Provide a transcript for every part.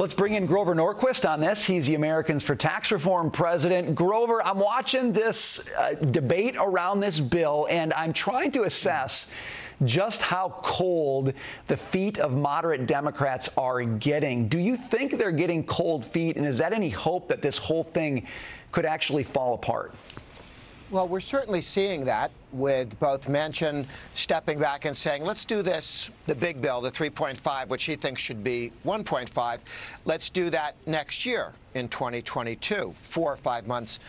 Let's bring in Grover Norquist on this. He's the Americans for Tax Reform president. Grover, I'm watching this debate around this bill, and I'm trying to assess just how cold the feet of moderate Democrats are getting. Do you think they're getting cold feet, and is that any hope that this whole thing could actually fall apart? Well, we're certainly seeing that with both Manchin stepping back and saying, let's do this, the big bill, the 3.5, which he thinks should be 1.5. Let's do that next year in 2022, 4 or 5 months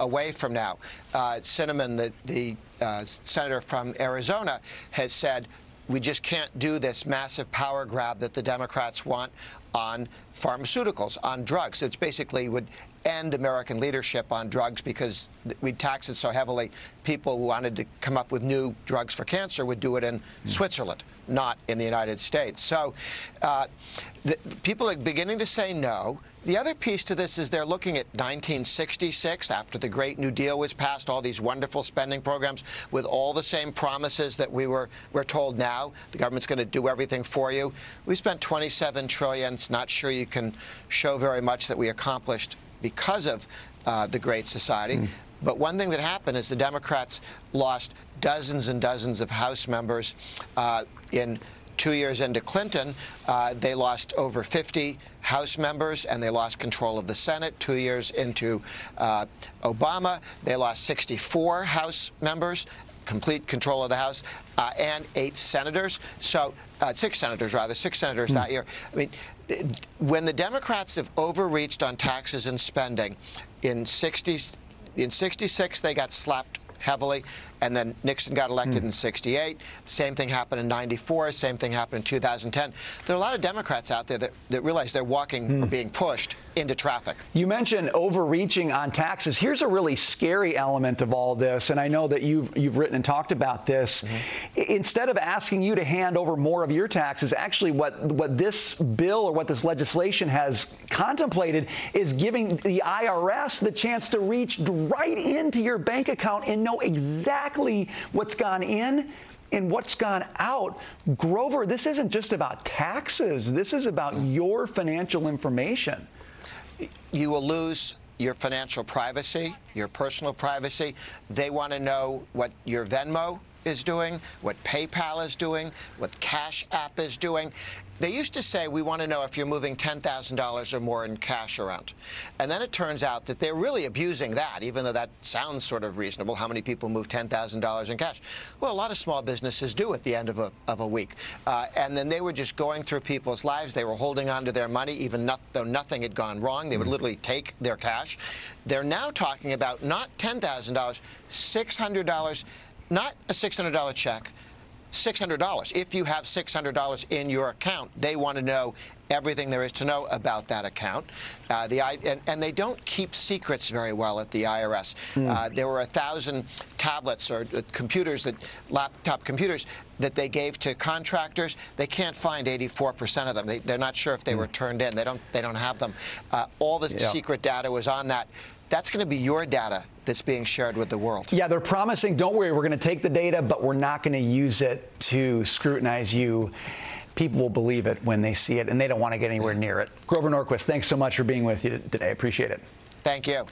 away from now. Sinema, the senator from Arizona, has said, we just can't do this massive power grab that the Democrats want on pharmaceuticals, on drugs. It's basically would end American leadership on drugs because we'd tax it so heavily. People who wanted to come up with new drugs for cancer would do it in Switzerland, not in the United States. So people are beginning to say no. The other piece to this is they're looking at 1966, after the Great New Deal was passed, all these wonderful spending programs with all the same promises that we're told now. The government's going to do everything for you. We spent $27 trillion. It's not sure you can show very much that we accomplished because of the Great Society. But one thing that happened is the Democrats lost dozens and dozens of House members in 2 years into Clinton. They lost over 50 House members, and they lost control of the Senate. 2 years into Obama, they lost 64 House members, complete control of the House, and 8 senators. So 6 senators, rather, 6 senators that year. I mean, when the Democrats have overreached on taxes and spending, in 66 they got slapped heavily, and then Nixon got elected in 68. Same thing happened in 94. Same thing happened in 2010. There are a lot of Democrats out there that realize they're walking or being pushed into traffic. You mentioned overreaching on taxes. Here's a really scary element of all this, and I know that you've written and talked about this. Instead of asking you to hand over more of your taxes, actually what this bill or what this legislation has contemplated is giving the IRS the chance to reach right into your bank account and know exactly what's gone in and what's gone out. Grover, this isn't just about taxes. This is about your financial information. You will lose your financial privacy, your personal privacy. They want to know what your Venmo is doing, what PayPal is doing, what Cash App is doing. They used to say, we want to know if you're moving $10,000 or more in cash around. And then it turns out that they're really abusing that, even though that sounds sort of reasonable. How many people move $10,000 in cash? Well, a lot of small businesses do at the end of a week. And then they were just going through people's lives. They were holding on to their money, even though nothing had gone wrong. They would literally take their cash. They're now talking about not $10,000, $600, not a $600 check, $600. If you have $600 in your account, they want to know everything there is to know about that account. And they don't keep secrets very well at the IRS. There were 1,000 tablets or computers, laptop computers, that they gave to contractors. They can't find 84% of them. They're not sure if they were turned in. They don't have them. All the secret data was on that. That's going to be your data that's being shared with the world. Yeah, they're promising, don't worry, we're going to take the data, but we're not going to use it to scrutinize you. People will believe it when they see it, and they don't want to get anywhere near it. Grover Norquist, thanks so much for being with you today. Appreciate it. Thank you.